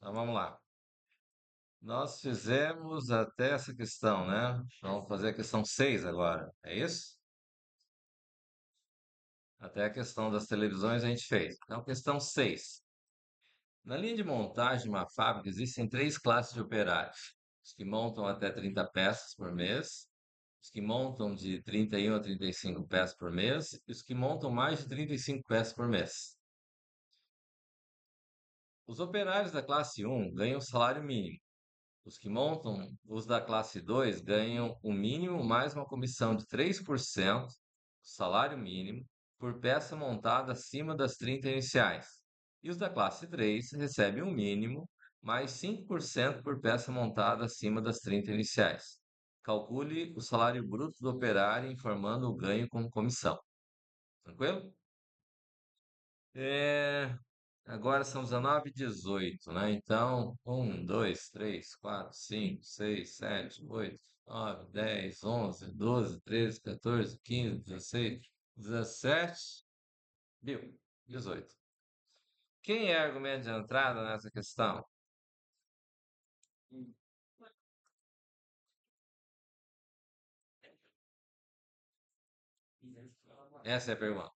Então vamos lá. Nós fizemos até essa questão, né? Vamos fazer a questão 6 agora. É isso? Até a questão das televisões a gente fez. Então, questão 6. Na linha de montagem de uma fábrica existem três classes de operários: os que montam até 30 peças por mês, os que montam de 31 a 35 peças por mês e os que montam mais de 35 peças por mês. Os operários da classe 1 ganham salário mínimo. Os que montam, os da classe 2 ganham o mínimo mais uma comissão de 3% do salário mínimo por peça montada acima das 30 iniciais. E os da classe 3 recebem o mínimo mais 5% por peça montada acima das 30 iniciais. Calcule o salário bruto do operário informando o ganho com comissão. Tranquilo? É, agora são 19h18, né? Então, 1, 2, 3, 4, 5, 6, 7, 8, 9, 10, 11, 12, 13, 14, 15, 16, 17. Viu? 18. Quem é argumento de entrada nessa questão? Essa é a pergunta.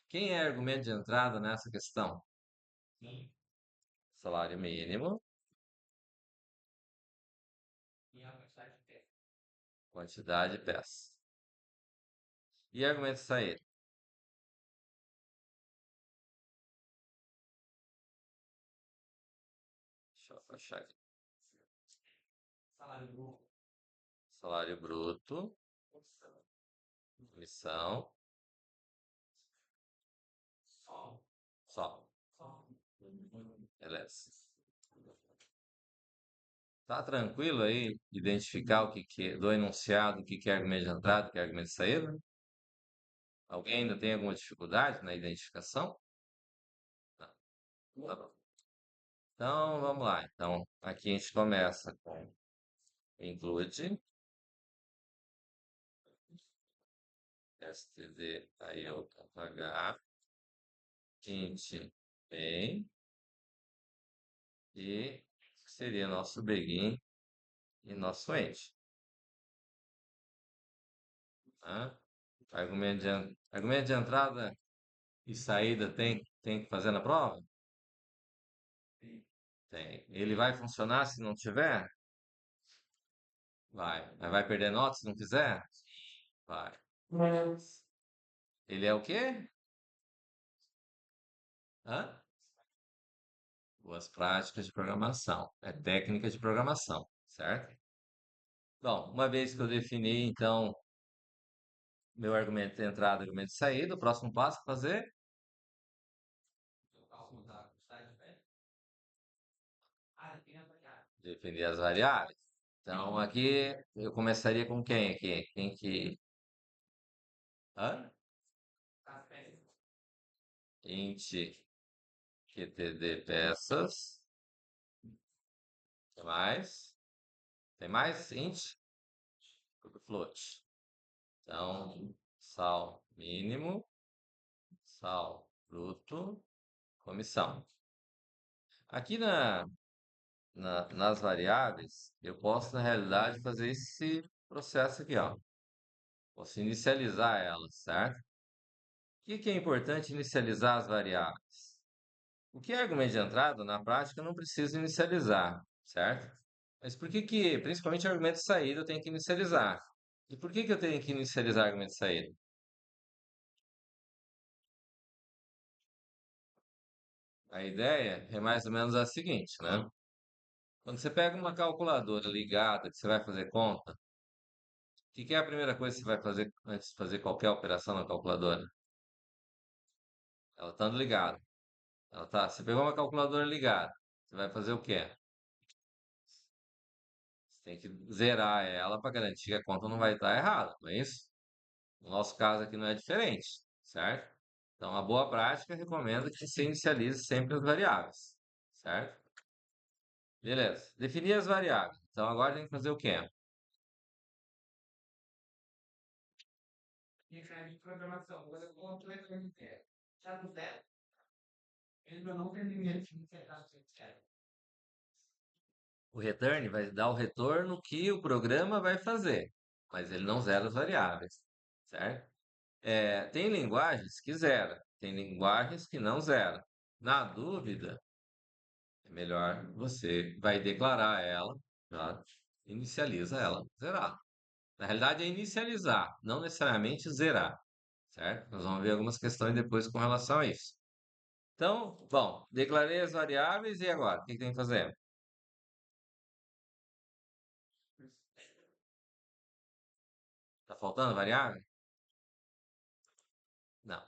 Quem é argumento de entrada nessa questão? Salário mínimo, quantidade de peças. E argumento de saída? Deixa eu achar aqui. Salário bruto, comissão, só. Beleza. Tá tranquilo aí identificar do enunciado, o que que é argumento de entrada, o que é argumento de saída? Alguém ainda tem alguma dificuldade na identificação? Não, tá bom. Então, vamos lá. Então, aqui a gente começa com include std iota int bem e seria nosso begin e nosso end. Tá? Argumento de entrada e saída tem que fazer na prova? Tem. Ele vai funcionar se não tiver? Vai. Mas vai perder nota se não fizer? Vai. Ele é o quê? Hã? Boas práticas de programação. É técnica de programação, certo? Bom, uma vez que eu defini, então, meu argumento de entrada e argumento de saída, o próximo passo é fazer? Definir as variáveis. Então, aqui, eu começaria com quem aqui? Quem que... Hã? Int qtd peças. Tem mais? Tem mais? Int float. Então, sal mínimo, sal bruto, comissão. Aqui nas variáveis, eu posso, na realidade, fazer esse processo aqui, ó. Posso inicializar elas, certo? O que que é importante inicializar as variáveis? O que é argumento de entrada, na prática, eu não preciso inicializar, certo? Mas por que que, principalmente argumento de saída, eu tenho que inicializar? E por que que eu tenho que inicializar argumento de saída? A ideia é mais ou menos a seguinte, né? Quando você pega uma calculadora ligada, que você vai fazer conta, o que que é a primeira coisa que você vai fazer antes de fazer qualquer operação na calculadora? Ela estando ligada. Você pegou uma calculadora ligada, você vai fazer o quê? Você tem que zerar ela para garantir que a conta não vai estar errada, não é isso? No nosso caso aqui não é diferente, certo? Então, a boa prática recomenda que você inicialize sempre as variáveis, certo? Beleza. Definir as variáveis. Então, agora tem que fazer o quê? O return vai dar o retorno que o programa vai fazer, mas ele não zera as variáveis, certo? Tem linguagens que zera, tem linguagens que não zera. Na dúvida, é melhor você vai declarar ela, tá? Inicializa ela, zerar. Na realidade é inicializar, não necessariamente zerar, certo? Nós vamos ver algumas questões depois com relação a isso. Então, bom, declarei as variáveis e agora? O que tem que fazer? Tá faltando variável? Não.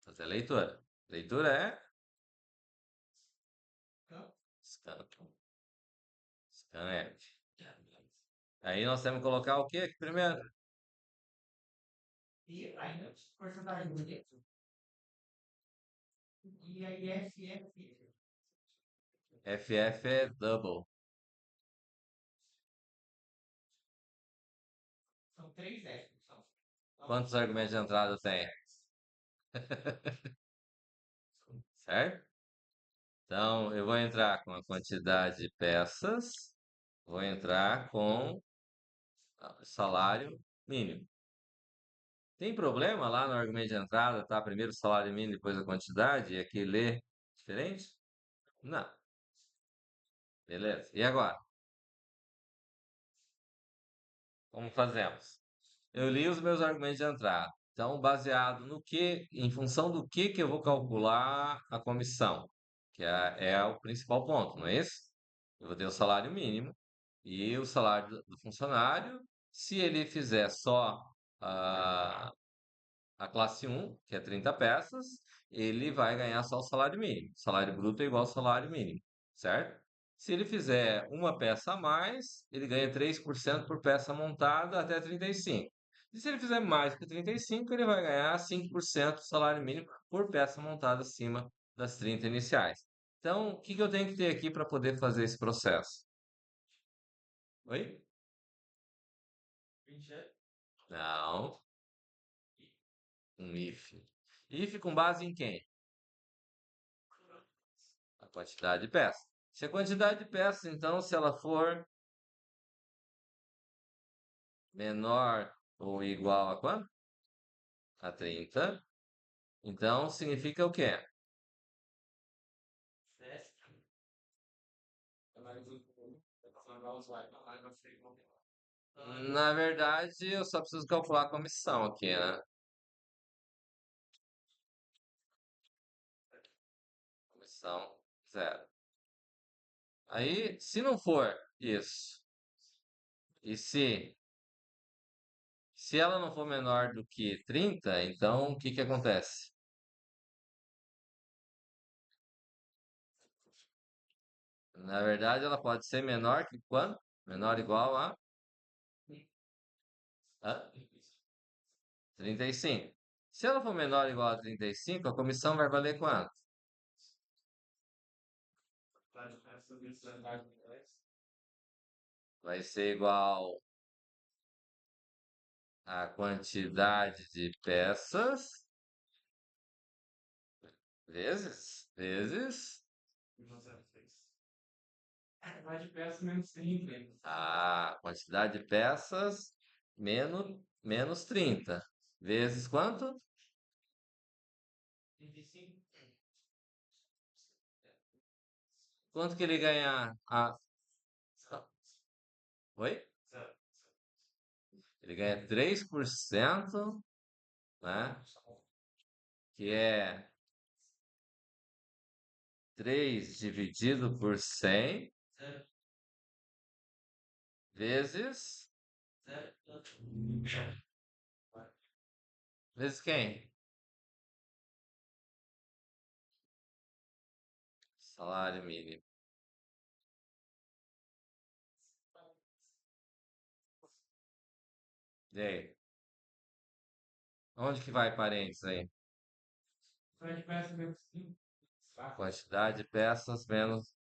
Fazer a leitura. Leitura é scan. Scanf. Aí nós temos que colocar o quê aqui primeiro? FF é double. Quantos argumentos de entrada tem? Certo? Então, eu vou entrar com a quantidade de peças, vou entrar com salário mínimo. Tem problema lá no argumento de entrada, tá? Primeiro o salário mínimo, depois a quantidade, e aqui ler diferente? Não. Beleza. E agora? Como fazemos? Eu li os meus argumentos de entrada. Então, baseado no que, em função do que eu vou calcular a comissão, que é o principal ponto, não é isso? Eu vou ter o salário mínimo e o salário do funcionário. Se ele fizer só a, a classe um, que é 30 peças, ele vai ganhar só o salário mínimo. O salário bruto é igual ao salário mínimo, certo? Se ele fizer uma peça a mais, ele ganha 3% por peça montada até 35. E se ele fizer mais que 35, ele vai ganhar 5% do salário mínimo por peça montada acima das 30 iniciais. Então, o que que eu tenho que ter aqui para poder fazer esse processo? Oi? Não, um if. If com base em quem? A quantidade de peças. Se a quantidade de peças, então, se ela for menor ou igual a quanto? A 30. Então, significa o quê? Na verdade, eu só preciso calcular a comissão aqui, né? Comissão zero. Aí, se não for isso, e se ela não for menor do que 30, então o que que acontece? Na verdade, ela pode ser menor que quanto? Menor ou igual a 35. Se ela for menor ou igual a 35, a comissão vai valer quanto? Vai ser igual a quantidade de peças vezes a quantidade de peças menos 30 vezes quanto? Quanto que ele ganha Oi? Ele ganha 3%, né? Que é 3 dividido por 100 vezes vezes quem? Salário mínimo. E aí? Onde que vai parênteses aí? Quantidade de peças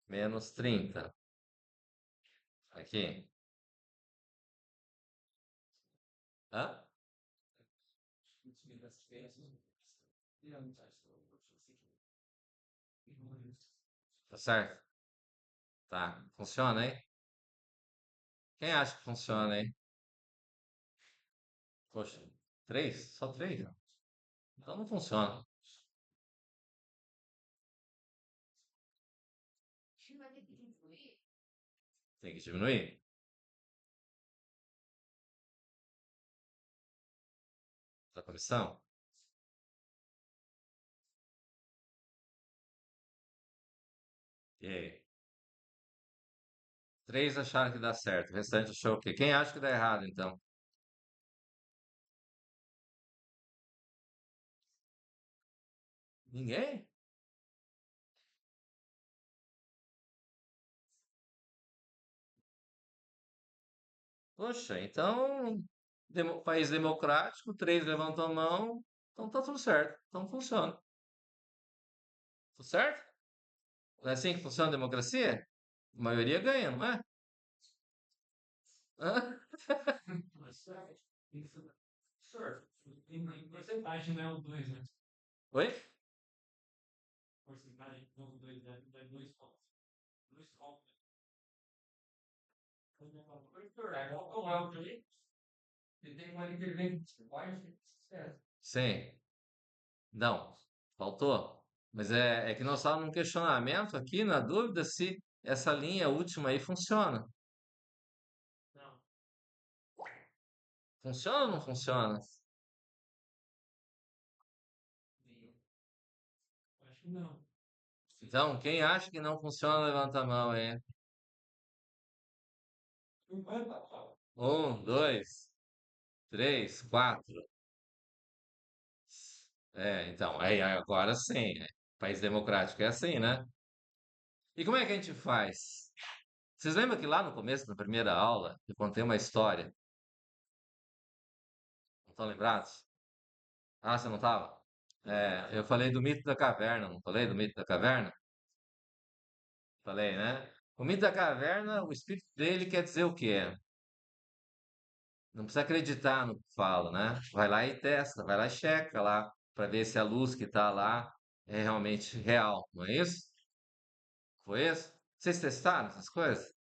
menos 30. Aqui. Hã? Tá certo? Tá, funciona, hein? Quem acha que funciona, hein? Poxa, três? Só três? Então não funciona. Tem que diminuir. Da comissão? E aí? Três acharam que dá certo, o restante achou o quê? Quem acha que dá errado, então? Ninguém? Poxa, então, país democrático, três levantam a mão, então tá tudo certo, então funciona. Tudo certo? Não é assim que funciona a democracia? A maioria ganha, não é? Hã? Oi? Sim. Não, faltou. Mas é que nós estávamos num questionamento aqui, na dúvida se essa linha última aí funciona. Funciona ou não funciona? Então, quem acha que não funciona, levanta a mão aí. Um, dois, três, quatro. É, então, aí agora sim. País democrático é assim, né? E como é que a gente faz? Vocês lembram que lá no começo, na primeira aula, eu contei uma história? Não estão lembrados? Ah, você não estava? É, eu falei do mito da caverna, não falei do mito da caverna? Falei, né? O mito da caverna, o espírito dele quer dizer o quê? Não precisa acreditar no que fala, né? Vai lá e testa, vai lá e checa lá, para ver se a luz que está lá é realmente real, não é isso? Foi isso? Vocês testaram essas coisas?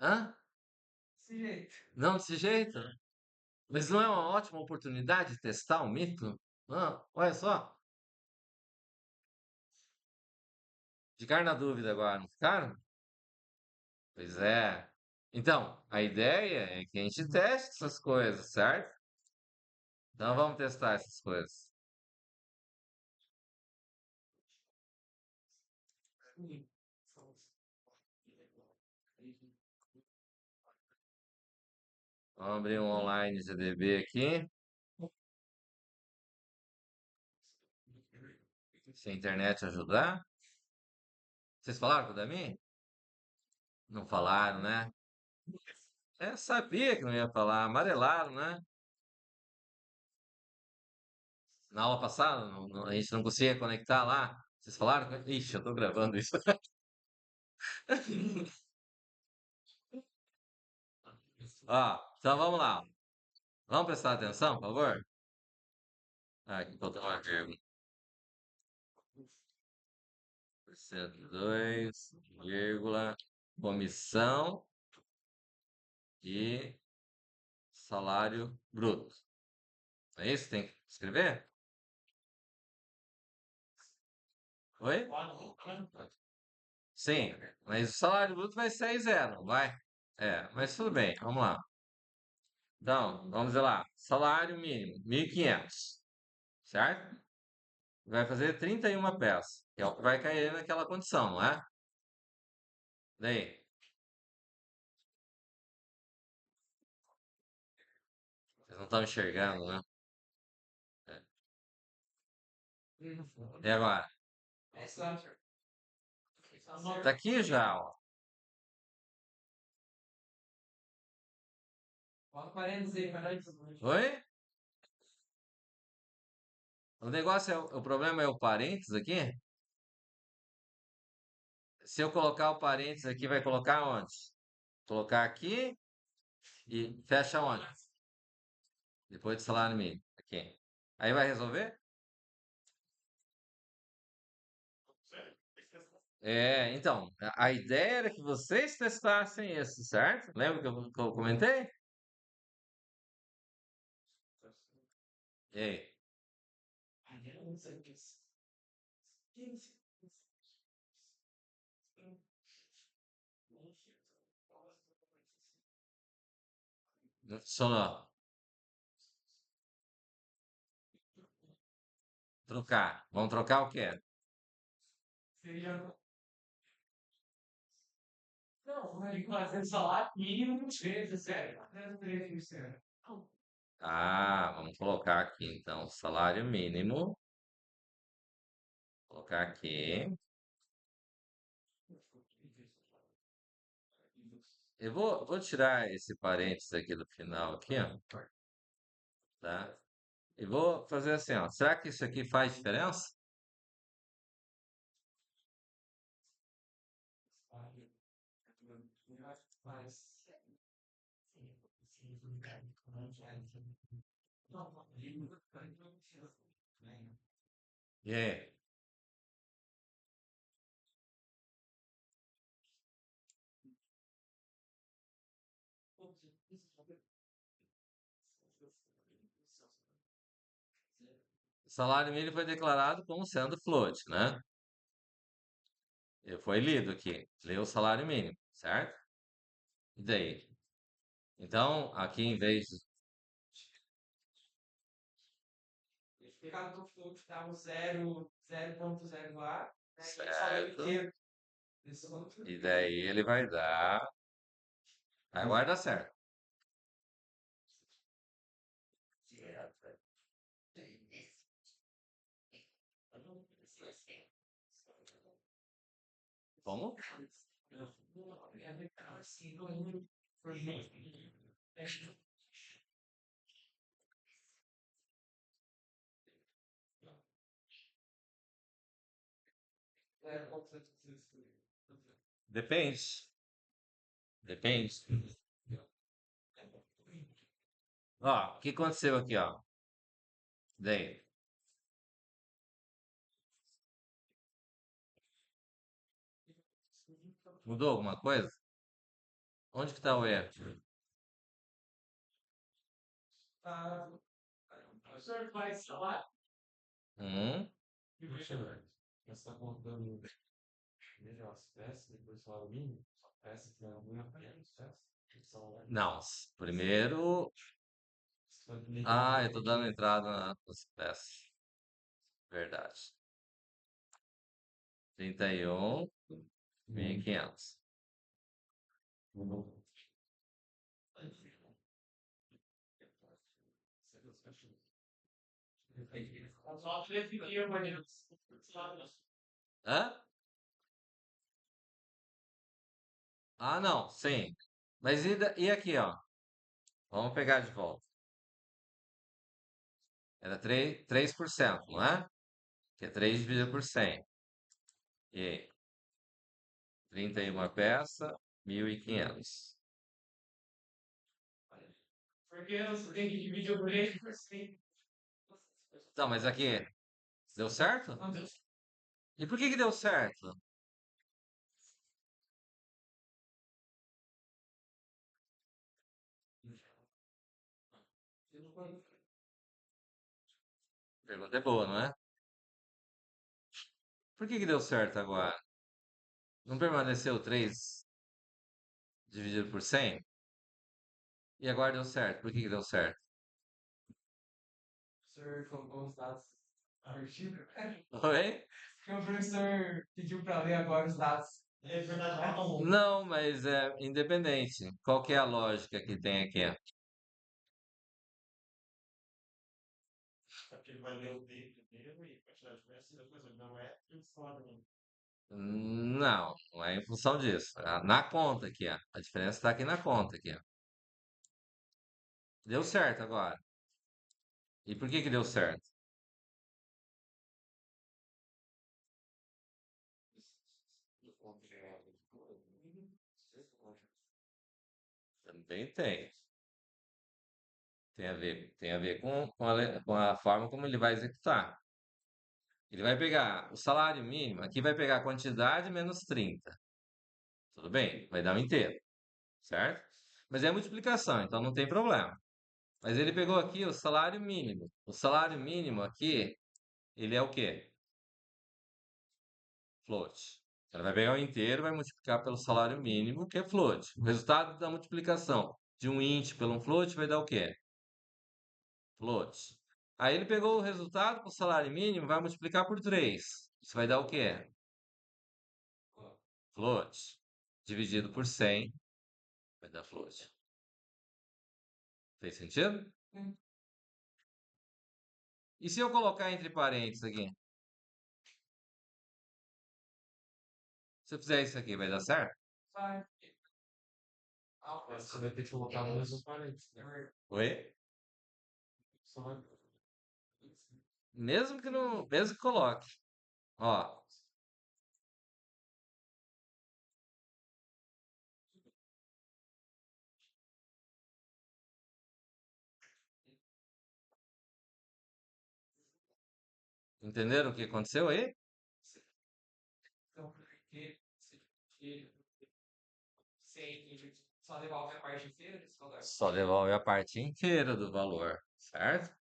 Hã? Não desse jeito? Mas não é uma ótima oportunidade de testar o mito? Olha só, ficar na dúvida agora, não ficaram? Pois é. Então, a ideia é que a gente teste essas coisas, certo? Então vamos testar essas coisas. Vamos abrir um online GDB aqui. Se a internet ajudar. Vocês falaram com o Damin? Não falaram, né? É, sabia que não ia falar. Amarelaram, né? Na aula passada, a gente não conseguia conectar lá. Vocês falaram? Ixi, eu tô gravando isso. Ó, então vamos lá. Vamos prestar atenção, por favor? Aqui, faltou uma vírgula. 102, vírgula, comissão e salário bruto. É isso que tem que escrever? Oi? Sim, mas o salário bruto vai ser zero, não vai? É, mas tudo bem, vamos lá. Então, vamos ver lá. Salário mínimo, 1.500, certo? Vai fazer 31 peças, que é o que vai cair naquela condição, não é? Daí, vocês não estão enxergando, né? E agora? Tá aqui já, ó. Oi? O negócio é, o problema é o parênteses aqui? Se eu colocar o parênteses aqui, vai colocar onde? Colocar aqui e fecha onde? Depois do salário mínimo. Aqui. Aí vai resolver? Então, a ideia era que vocês testassem esse, certo? Lembra que eu comentei? E aí? Não funcionou. Trocar. Vamos trocar o quê? Ah, vamos colocar aqui então, salário mínimo. Colocar aqui. Eu vou tirar esse parênteses aqui do final aqui, ó, tá? E vou fazer assim, ó. Será que isso aqui faz diferença? E aí? O salário mínimo foi declarado como sendo float, né? Foi lido aqui. Leu o salário mínimo, certo? E daí? Então, aqui em vez de... Certo. E daí ele vai dar. Agora dá certo. Como? Depende. Depende. Ó, o que aconteceu aqui, ó? Daí. Mudou alguma coisa? Onde que tá o erro? Hum, não. Primeiro. Ah, eu tô dando entrada nas peças. Verdade. 31.500. Hã? Ah, não, sim. Mas e aqui, ó? Vamos pegar de volta. Era 3%, não é? Que é 3 dividido por 100. E aí? 31 peça, 1.500. Então, mas aqui, deu certo? E por que que deu certo? Pergunta é boa, não é? Por que que deu certo agora? Não permaneceu 3 dividido por 100? E agora deu certo. Por que que deu certo? Oi? Não, mas é independente. Qual que é a lógica que tem aqui? Não, não é em função disso. Na conta aqui, ó. A diferença está aqui na conta aqui, ó. Deu certo agora. E por que que deu certo? Também tem. Tem a ver com a forma como ele vai executar. Ele vai pegar o salário mínimo, aqui vai pegar a quantidade menos 30. Tudo bem? Vai dar um inteiro, certo? Mas é multiplicação, então não tem problema. Mas ele pegou aqui o salário mínimo. O salário mínimo aqui, ele é o quê? Float. Ela vai pegar o inteiro e vai multiplicar pelo salário mínimo, que é float. O resultado da multiplicação de um int pelo um float vai dar o quê? Float. Aí ele pegou o resultado com o salário mínimo, vai multiplicar por 3. Isso vai dar o quê? Float. Dividido por 100 vai dar float. Fez sentido? E se eu colocar entre parênteses aqui? Se eu fizer isso aqui, vai dar certo? Você vai ter que colocar no mesmo parênteses, né? Oi? Só vai. Mesmo que coloque. Ó, entenderam o que aconteceu aí? Então, porque se só devolve a parte inteira desse valor. Só devolve a parte inteira do valor, certo?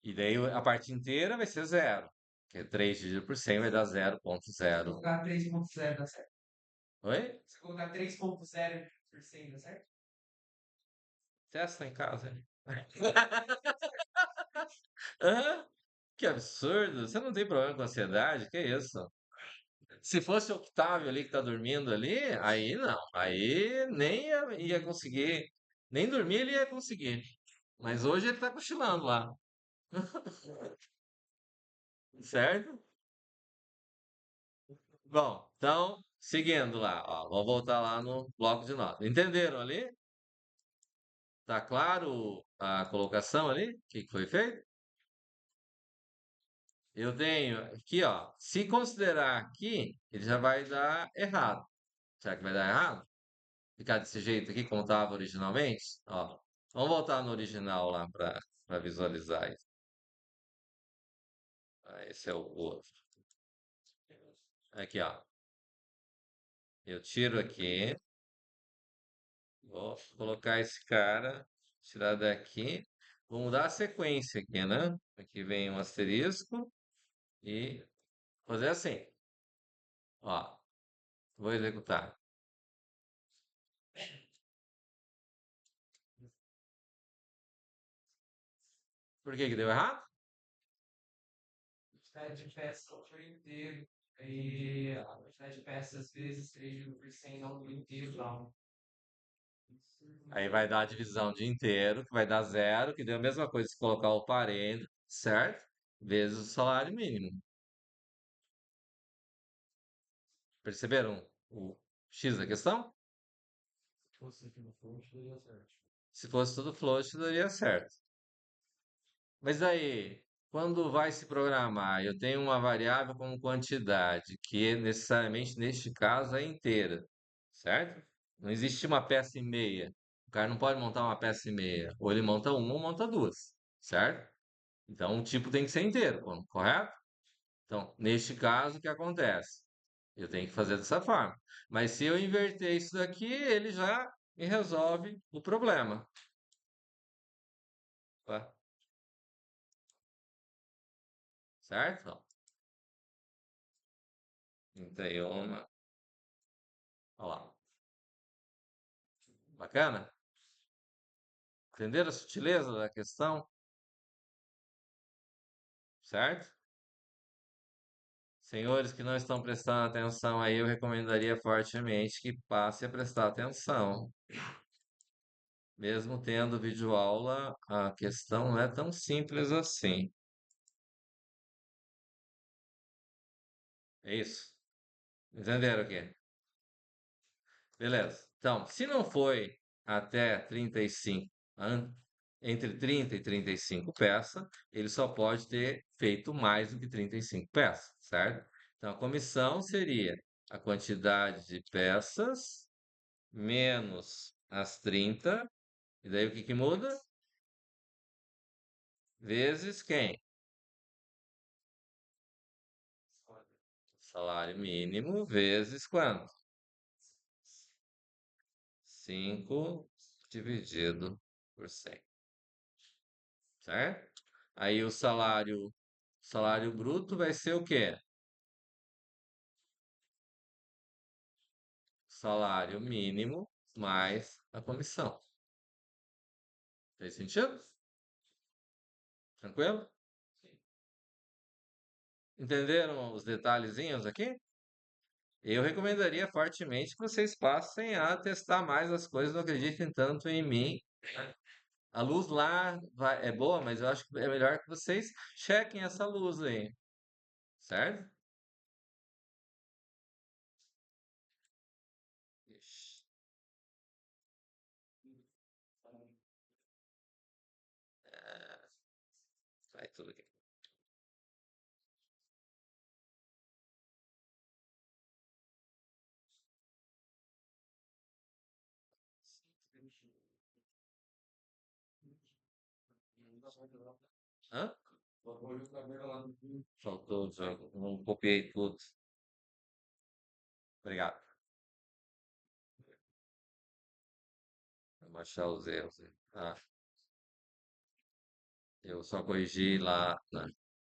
E daí a parte inteira vai ser zero. Porque 3 dividido por 100 vai dar Se 0,0. colocar 3.0 dá certo. Oi? Se colocar 3.0 por 100 dá certo? Testa em casa. Hã? Que absurdo. Você não tem problema com ansiedade? Que isso? Se fosse o Octávio ali que tá dormindo ali, aí não. Aí nem ia conseguir. Nem dormir ele ia conseguir. Mas hoje ele tá cochilando lá. Certo? Bom, então, seguindo lá, ó, vamos voltar lá no bloco de notas. Entenderam ali? Tá claro a colocação ali? O que que foi feito? Eu tenho aqui, ó, se considerar aqui, ele já vai dar errado. Será que vai dar errado? Ficar desse jeito aqui como estava originalmente? Ó, vamos voltar no original lá para visualizar isso. Ah, esse é o outro. Aqui, ó. Eu tiro aqui, vou colocar esse cara, tirar daqui. Vou mudar a sequência aqui, né? Aqui vem um asterisco e fazer assim. Ó, vou executar. Por que que deu errado? Quantidade de peças por inteiro. E a quantidade de peças vezes 3.100 não do inteiro, não. Aí vai dar a divisão de inteiro, que vai dar zero, que deu a mesma coisa se colocar o parênteses, certo? Vezes o salário mínimo. Perceberam o X da questão? Se fosse aqui no front, daria certo. Se fosse tudo float, daria certo. Mas aí, quando vai se programar, eu tenho uma variável como quantidade, que necessariamente neste caso é inteira, certo? Não existe uma peça e meia. O cara não pode montar uma peça e meia. Ou ele monta uma ou monta duas, certo? Então o tipo tem que ser inteiro, correto? Então, neste caso, o que acontece? Eu tenho que fazer dessa forma. Mas se eu inverter isso daqui, ele já me resolve o problema. Tá? Certo? Ó, 31. Olha lá. Bacana? Entenderam a sutileza da questão? Certo? Senhores que não estão prestando atenção aí, eu recomendaria fortemente que passe a prestar atenção. Mesmo tendo videoaula, a questão não é tão simples assim. É isso? Entenderam aqui? Beleza. Então, se não foi até 35, entre 30 e 35 peças, ele só pode ter feito mais do que 35 peças, certo? Então, a comissão seria a quantidade de peças menos as 30, e daí o que que muda? Vezes quem? Salário mínimo vezes quanto? 5 dividido por 100, certo? Aí o salário bruto vai ser o quê? Salário mínimo mais a comissão. Fez sentido? Tranquilo? Entenderam os detalhezinhos aqui? Eu recomendaria fortemente que vocês passem a testar mais as coisas, não acreditem tanto em mim. A luz lá é boa, mas eu acho que é melhor que vocês chequem essa luz aí, certo? Ixi, vai tudo aqui. Hã? Faltou, não copiei tudo. Obrigado. Vou baixar os erros aí. Eu só corrigi lá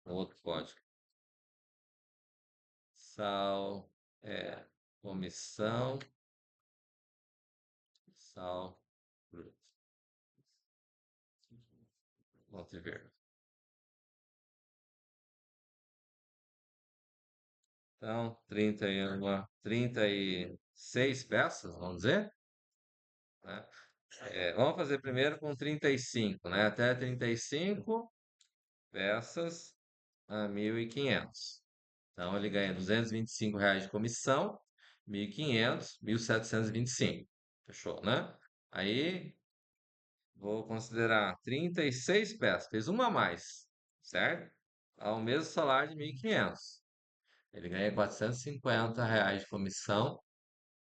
no outro código. Sal, comissão, sal, bruto. Vamos ver. Então, 36 peças, vamos dizer, né? Vamos fazer primeiro com 35, né? Até 35 peças a 1.500. Então, ele ganha R$ 225 de comissão, 1.500, 1.725. Fechou, né? Aí, vou considerar 36 peças. Fez uma a mais, certo? Ao mesmo salário de 1.500. Ele ganha R$ 450 de comissão.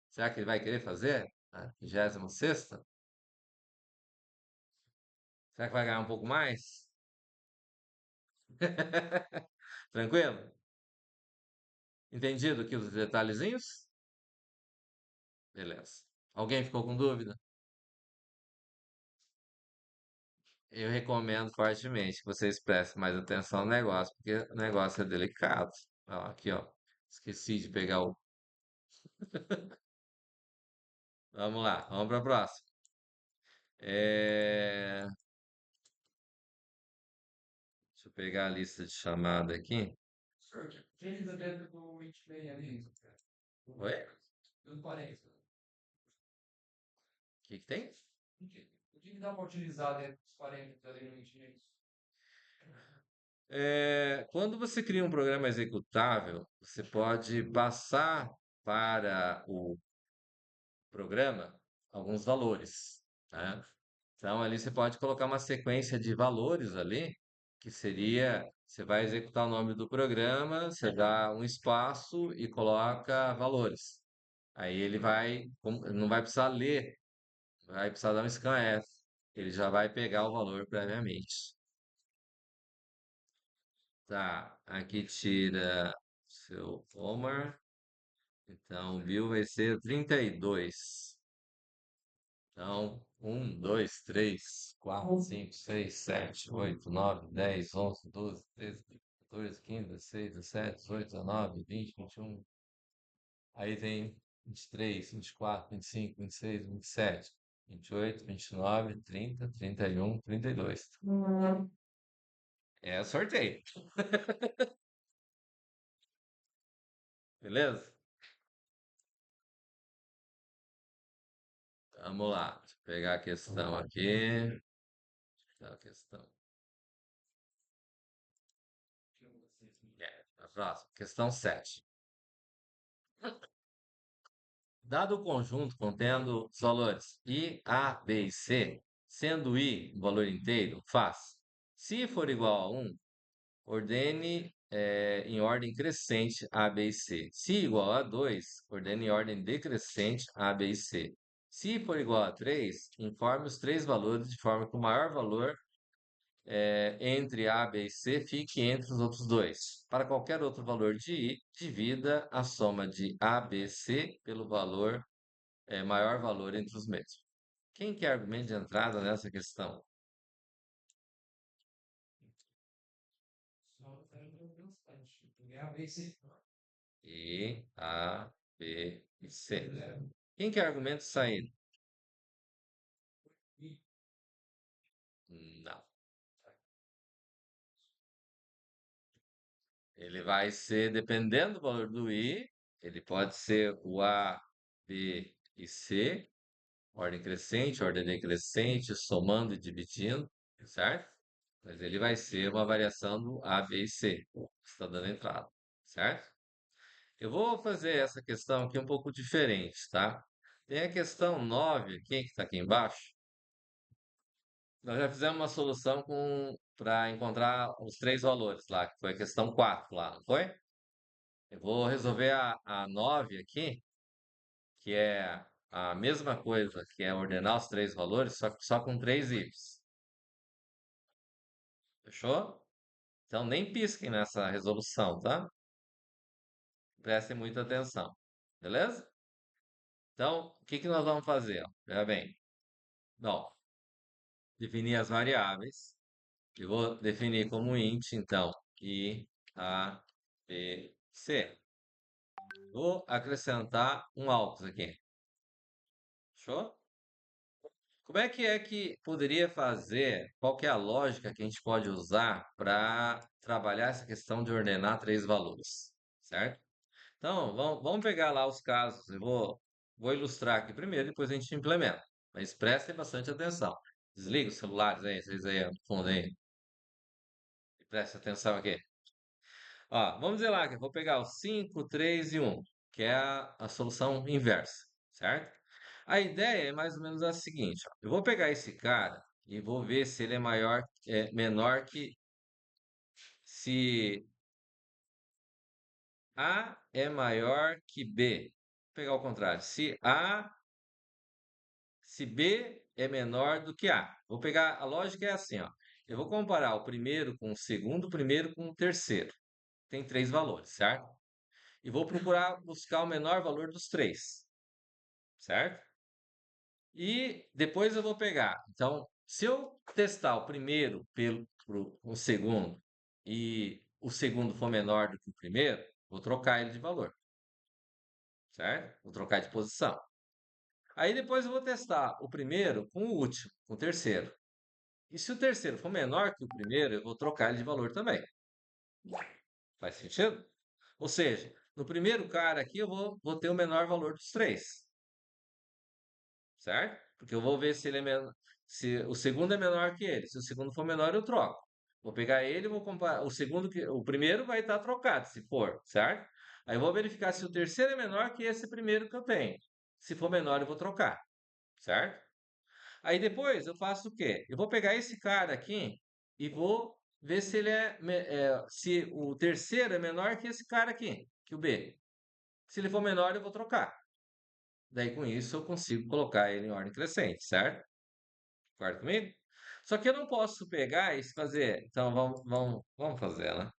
Será que ele vai querer fazer a 26ª? Será que vai ganhar um pouco mais? Tranquilo? Entendido aqui os detalhezinhos? Beleza. Alguém ficou com dúvida? Eu recomendo fortemente que vocês prestem mais atenção no negócio, porque o negócio é delicado. Ó, aqui, ó. Esqueci de pegar o. Vamos lá, vamos para a próxima. Deixa eu pegar a lista de chamada aqui. Utiliza dentro do Witplay ali. Oi? Do 40. O que que tem? O que dá para utilizar dentro dos 40 ali no Witplay? Quando você cria um programa executável, você pode passar para o programa alguns valores, né? Então, ali você pode colocar uma sequência de valores ali, que seria, você vai executar o nome do programa, você dá um espaço e coloca valores. Aí ele vai, não vai precisar ler, vai precisar dar um scanf. Ele já vai pegar o valor previamente. Tá, aqui tira seu Omar. Então, o Bill vai ser 32. Então, 1, 2, 3, 4, 5, 6, 7, 8, 9, 10, 11, 12, 13, 14, 15, 16, 17, 18, 19, 20, 21. Aí tem 23, 24, 25, 26, 27, 28, 29, 30, 31, 32. É sorteio, beleza? Vamos lá. Deixa eu pegar a questão aqui. A questão. A próxima. Questão 7. Dado o conjunto contendo os valores I, A, B e C, sendo I um valor inteiro, faz. Se for igual a 1, ordene em ordem crescente A, B e C. Se igual a 2, ordene em ordem decrescente A, B e C. Se for igual a 3, informe os três valores de forma que o maior valor entre A, B e C fique entre os outros dois. Para qualquer outro valor de I, divida a soma de A, B, C pelo valor, maior valor entre os mesmos. Quem quer argumento de entrada nessa questão? Só quero bastante. Primeira vez que E, A, B e C. Quem quer argumento de saída? Não. Ele vai ser, dependendo do valor do I, ele pode ser o A, B e C, ordem crescente, ordem decrescente, somando e dividindo, certo? Mas ele vai ser uma variação do A, B e C, que está dando entrada, certo? Eu vou fazer essa questão aqui um pouco diferente, tá? Tem a questão 9 aqui, que está aqui embaixo. Nós já fizemos uma solução para encontrar os três valores lá, que foi a questão 4 lá, não foi? Eu vou resolver a 9 aqui, que é a mesma coisa, que é ordenar os três valores, só com três ifs. Fechou? Então nem pisquem nessa resolução, tá? Prestem muita atenção. Beleza? Então, o que que nós vamos fazer? Ó? Veja bem. Bom, definir as variáveis. Eu vou definir como int, então, I, A, B, C. Vou acrescentar um altos aqui. Fechou? Como é que poderia fazer? Qual que é a lógica que a gente pode usar para trabalhar essa questão de ordenar três valores, certo? Então, vamos pegar lá os casos. Vou ilustrar aqui primeiro, depois a gente implementa. Mas prestem bastante atenção. Desliga os celulares aí, vocês aí no fundo aí. E prestem atenção aqui. Ó, vamos dizer lá que eu vou pegar o 5, 3 e 1, que é a solução inversa, certo? A ideia é mais ou menos a seguinte, ó. Eu vou pegar esse cara e vou ver se ele é menor que se A é maior que B. Vou pegar o contrário. Se B é menor do que A. Vou pegar, a lógica é assim, ó. Eu vou comparar o primeiro com o primeiro com o terceiro. Tem três valores, certo? E vou procurar buscar o menor valor dos três, certo? E depois eu vou pegar. Então, se eu testar o primeiro pelo o segundo e o segundo for menor do que o primeiro, vou trocar ele de valor, certo? Vou trocar de posição. Aí depois eu vou testar o primeiro com o último, com o terceiro. E se o terceiro for menor que o primeiro, eu vou trocar ele de valor também. Faz sentido? Ou seja, no primeiro cara aqui eu vou ter o menor valor dos três, certo? Porque eu vou ver se ele é menor, se o segundo é menor que ele. Se o segundo for menor, eu troco. Vou pegar ele, vou comparar. O primeiro vai estar trocado, se for, certo? Aí eu vou verificar se o terceiro é menor que esse primeiro que eu tenho. Se for menor, eu vou trocar, certo? Aí depois eu faço o quê? Eu vou pegar esse cara aqui e vou ver se ele se o terceiro é menor que esse cara aqui, que o B. Se ele for menor, eu vou trocar. Daí com isso eu consigo colocar ele em ordem crescente, certo? Concorda comigo? Só que eu não posso pegar e fazer. Então vamos fazer, né?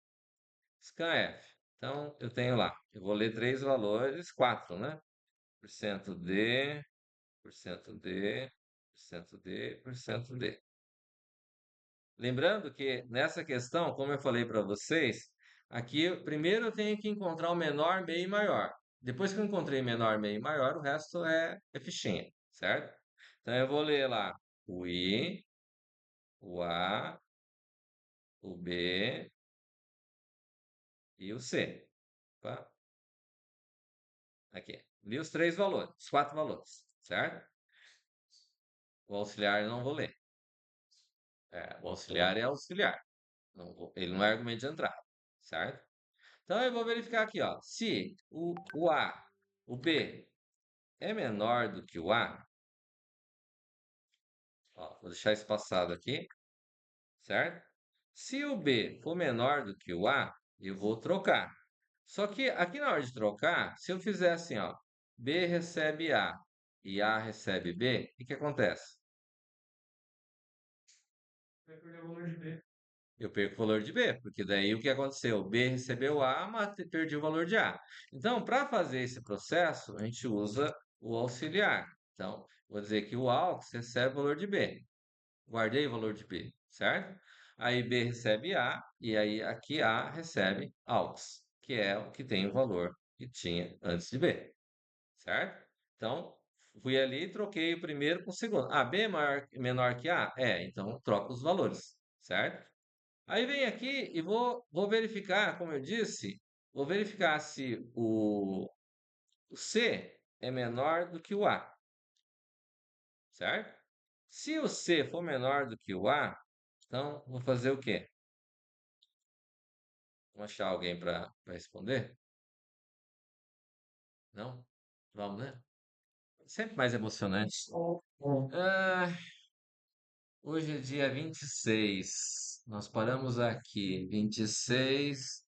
Scanf. Então eu tenho lá. Eu vou ler três valores, quatro, né? Porcento D, porcento D, porcento D, porcento D. Lembrando que nessa questão, como eu falei para vocês, aqui primeiro eu tenho que encontrar o menor, meio e maior. Depois que eu encontrei menor, meio e maior, o resto é fichinha, certo? Então eu vou ler lá o I, o A, o B e o C. Tá? Aqui. Li os três valores, os quatro valores, certo? O auxiliar eu não vou ler. O auxiliar é auxiliar. Ele não é argumento de entrada, certo? Então eu vou verificar aqui, ó. Se o A, o B é menor do que o A, ó, vou deixar espaçado aqui, certo? Se o B for menor do que o A, eu vou trocar. Só que aqui na hora de trocar, se eu fizer assim, ó, B recebe A e A recebe B, o que que acontece? Vai perder o valor de B. Eu perco o valor de B, porque daí o que aconteceu? B recebeu A, mas perdi o valor de A. Então, para fazer esse processo, a gente usa o auxiliar. Então, vou dizer que o AUX recebe o valor de B. Guardei o valor de B, certo? Aí B recebe A, e aí aqui A recebe AUX, que é o que tem o valor que tinha antes de B, certo? Então, fui ali e troquei o primeiro com o segundo. Ah, B é menor que A? É, então troco os valores, certo? Aí vem aqui e vou verificar, como eu disse, vou verificar se o C é menor do que o A, certo? Se o C for menor do que o A, então vou fazer o quê? Vamos achar alguém para responder? Não? Vamos, né? Sempre mais emocionante. Ah, hoje é dia 26. Nós paramos aqui. 26.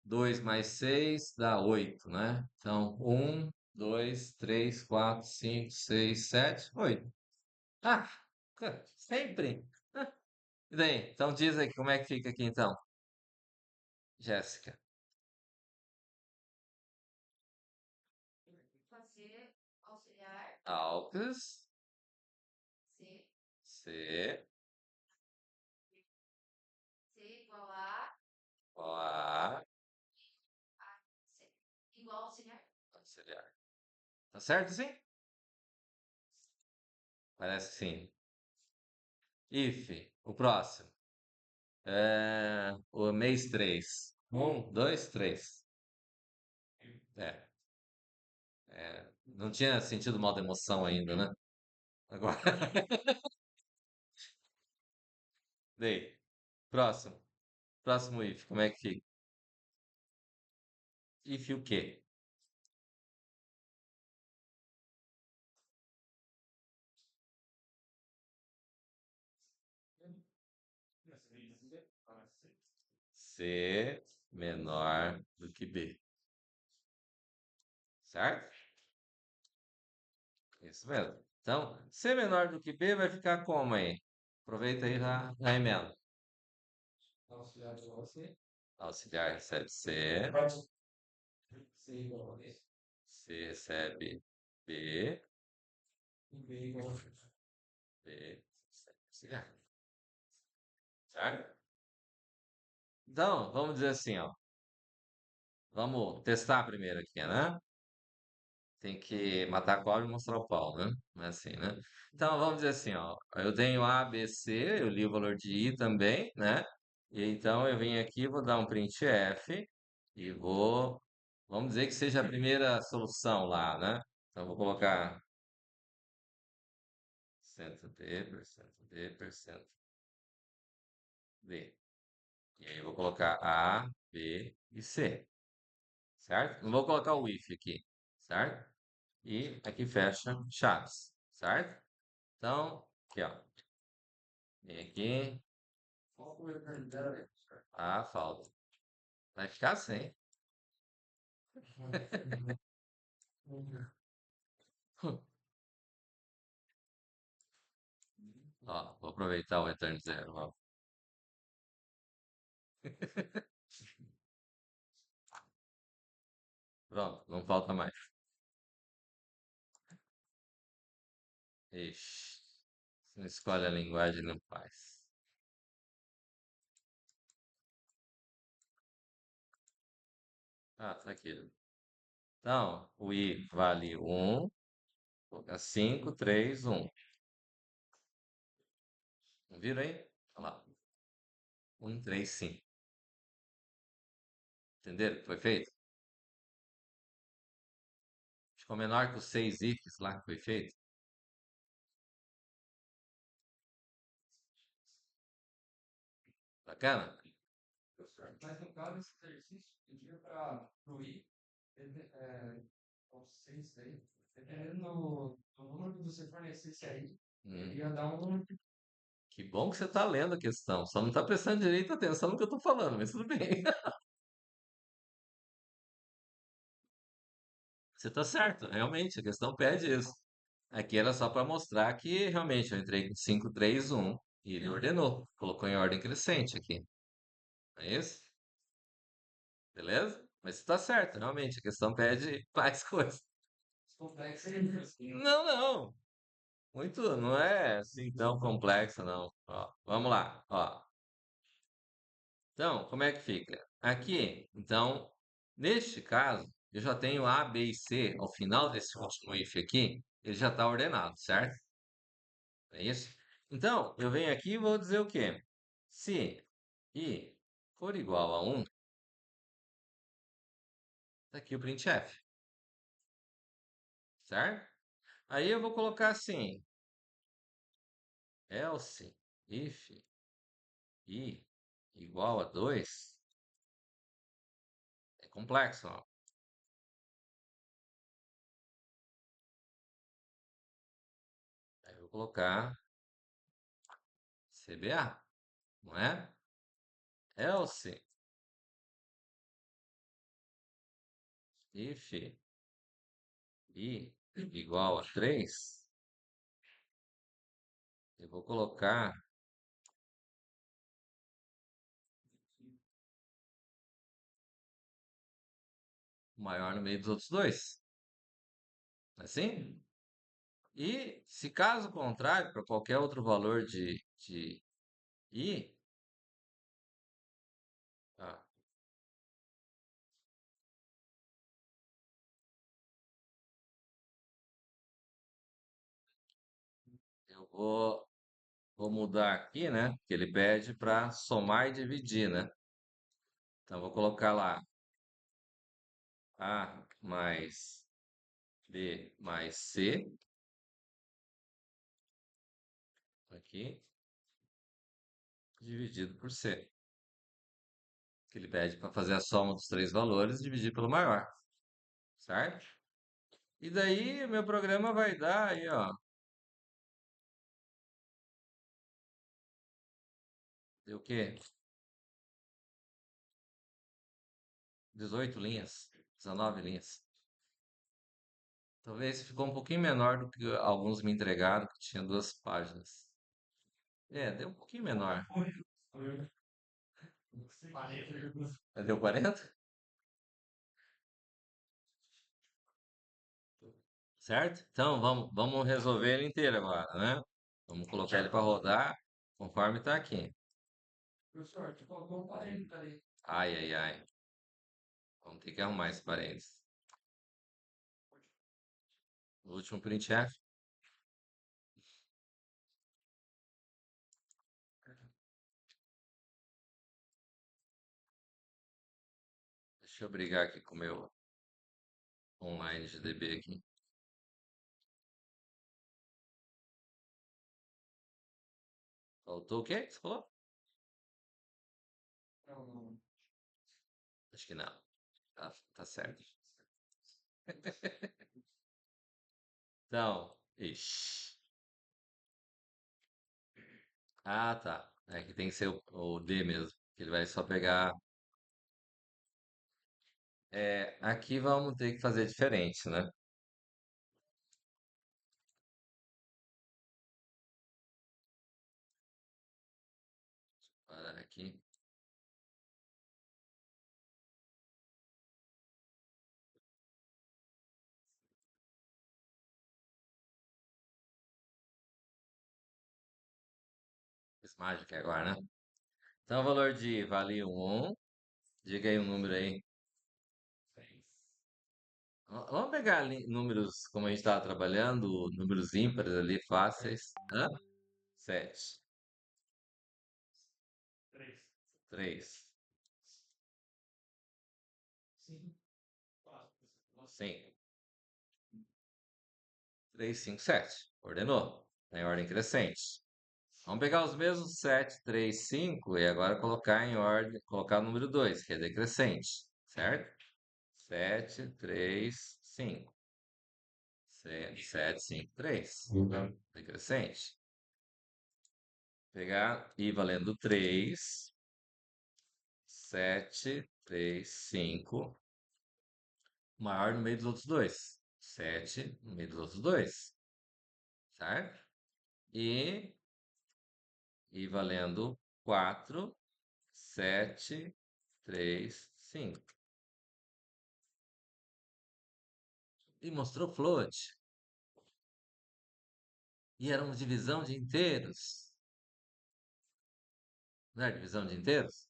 2 mais 6 dá 8, né? Então, 1, 2, 3, 4, 5, 6, 7, 8. Ah, sempre. Ah, e daí? Então diz aí como é que fica aqui então, Jéssica. Fazer auxiliar Alcas, C, C, C igual a A, C igual auxiliar. auxiliar. Tá certo assim? Parece que sim. If, o próximo. O mês 3. 1, 2, 3. É, não tinha sentido mal da emoção ainda, né? Agora, daí. Próximo. Próximo if. Como é que fica? If o quê? C menor do que B. Certo? Isso mesmo. Então, C menor do que B vai ficar como aí? Aproveita aí e já emenda. Auxiliar igual a C. Auxiliar recebe C. C igual a B. C recebe B. E B igual a B recebe auxiliar. Certo? Então, vamos dizer assim, ó. Vamos testar primeiro aqui, né? Tem que matar a cobra e mostrar o pau, né? Não é assim, né? Então, vamos dizer assim, ó. Eu tenho A, B, C, eu li o valor de I também, né? E então eu venho aqui, vou dar um print F e vou... Vamos dizer que seja a primeira solução lá, né? Então, vou colocar percento D, percento D, percento D. E aí eu vou colocar A, B e C, certo? Não vou colocar o if aqui, certo? E aqui fecha chaves, certo? Então, aqui, ó. Vem aqui. qual foi a eternidade? Ah, falta. Vai ficar sem. Ó, vou aproveitar o return zero, ó. Pronto, não falta mais. Ixi, se não escolhe a linguagem, não faz. Ah, tá aqui. Então, o i vale 1, 5, 3, 1. Viram aí? Olha lá. 1, 3, 5. Entenderam o que foi feito? Ficou menor que os 6 ifs lá que foi feito. Bacana? Mas no caso, esse exercício pedia para o I, os 6 aí, dependendo do número que você fornecesse aí, Hum. ia dar um. Que bom que você está lendo a questão. Só não está prestando direito atenção no que eu estou falando, mas tudo bem. Você está certo, realmente, a questão pede isso. Aqui era só para mostrar que realmente eu entrei com 5, 3, 1. E ele ordenou, colocou em ordem crescente aqui. Não é isso? Beleza? Mas está certo, realmente, a questão pede mais coisa. Complexo aí. Não, não. Muito, não é assim tão complexo, não. Ó, vamos lá, ó. Então, como é que fica? Aqui, então, neste caso, eu já tenho A, B e C ao final desse último if aqui, ele já está ordenado, certo? É isso? Então, eu venho aqui e vou dizer o quê? Se I for igual a 1, tá aqui o printf, certo? Aí eu vou colocar assim, else if I igual a 2, é complexo, ó. Aí eu vou colocar CBA, não é? Else if I igual a 3, eu vou colocar o maior no meio dos outros dois. Assim? E se caso contrário, para qualquer outro valor de I, ah, eu vou mudar aqui, né? Que ele pede para somar e dividir, né? Então, vou colocar lá A mais B mais C, aqui, dividido por C. Que ele pede para fazer a soma dos três valores e dividir pelo maior, certo? E daí, meu programa vai dar aí, ó. Deu o quê? 18 linhas, 19 linhas. Talvez ficou um pouquinho menor do que alguns me entregaram, que tinha 2 páginas. É, deu um pouquinho menor. Deu 40? Certo? Então vamos resolver ele inteiro agora, né? Vamos colocar ele para rodar conforme está aqui. Professor, tu colocou um parênteses ali. Ai, ai, ai. Vamos ter que arrumar esse parênteses. O último printf. Deixa eu brigar aqui com o meu online de DB aqui. Faltou o quê que você falou? Não, não. Acho que não. Tá certo. Então, ixi. Ah, tá. É que tem que ser o D mesmo. Que ele vai só pegar. É, aqui vamos ter que fazer diferente, né? Parar aqui. Fiz mágica agora, né? Então, o valor de vale 1. Diga aí um número aí. Vamos pegar números como a gente estava trabalhando, números ímpares ali, fáceis. Hã? 7. Três. 3. Cinco. Quatro. 5. 3, 5, 7. Ordenou. Tá em ordem crescente. Vamos pegar os mesmos 7, 3, 5 e agora colocar em ordem, colocar o número 2, que é decrescente, certo? 7, 3, 5. 7, 5, 3. Decrescente. Pegar i valendo 3, 7, 3, 5. Maior no meio dos outros dois. 7 no meio dos outros dois. Certo? E e valendo 4, 7, 3, 5. E mostrou float. E era uma divisão de inteiros. Não é divisão de inteiros?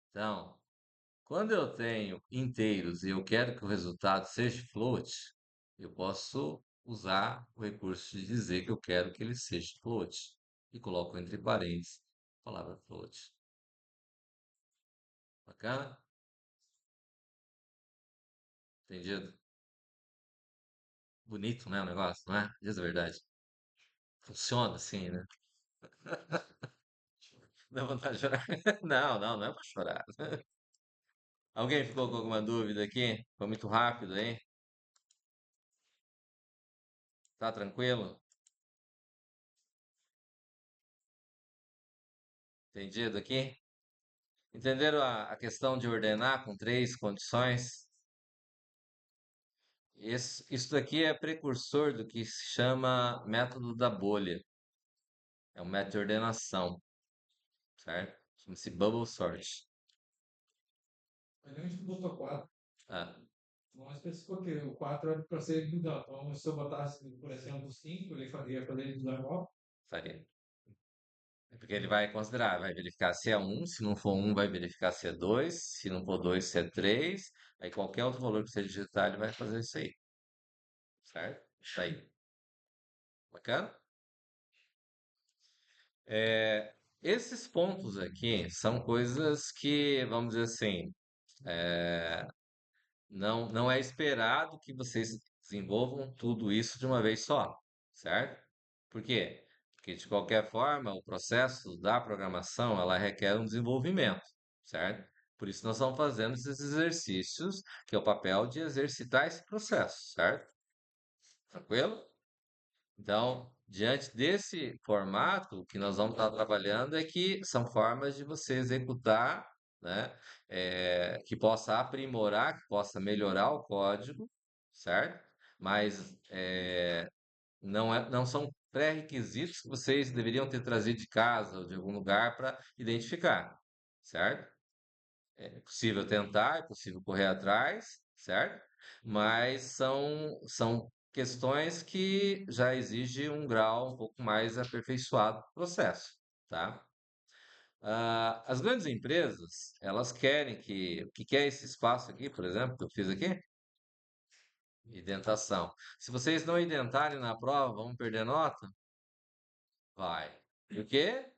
Então, quando eu tenho inteiros e eu quero que o resultado seja float, eu posso usar o recurso de dizer que eu quero que ele seja float. E coloco entre parênteses a palavra float. Bacana? Entendido? Bonito, né, o negócio, não é? Diz a verdade. Funciona assim, né? Dá vontade de chorar. Não, não, não é pra chorar. Alguém ficou com alguma dúvida aqui? Foi muito rápido, hein? Tá tranquilo? Entendido aqui? Entenderam a questão de ordenar com três condições? Isso daqui é precursor do que se chama método da bolha. É um método de ordenação, certo? Chama-se bubble sort. Mas a gente botou 4. Ah, Não especificou que o 4 era para ser individual. Então, se eu botasse, por exemplo, 5, ele faria individual. faria. É porque ele vai considerar, vai verificar se é um, se não for um, vai verificar se é dois, se não for dois, se é três, aí qualquer outro valor que você digitar, ele vai fazer isso aí, certo? Isso aí. Bacana? É, esses pontos aqui são coisas que, vamos dizer assim, não é esperado que vocês desenvolvam tudo isso de uma vez só, certo? Por quê? Porque de qualquer forma, o processo da programação, ela requer um desenvolvimento, certo? Por isso nós estamos fazendo esses exercícios, que é o papel de exercitar esse processo, certo? Tranquilo? Então, diante desse formato, o que nós vamos estar trabalhando é que são formas de você executar, né, que possa aprimorar, que possa melhorar o código, certo? Mas não são pré-requisitos que vocês deveriam ter trazido de casa ou de algum lugar para identificar, certo? É possível tentar, é possível correr atrás, certo? Mas são questões que já exigem um grau um pouco mais aperfeiçoado do processo, tá? As grandes empresas, elas querem que... O que que é esse espaço aqui, por exemplo, que eu fiz aqui? Identação. Se vocês não identarem na prova, vão perder nota? Vai. E o quê?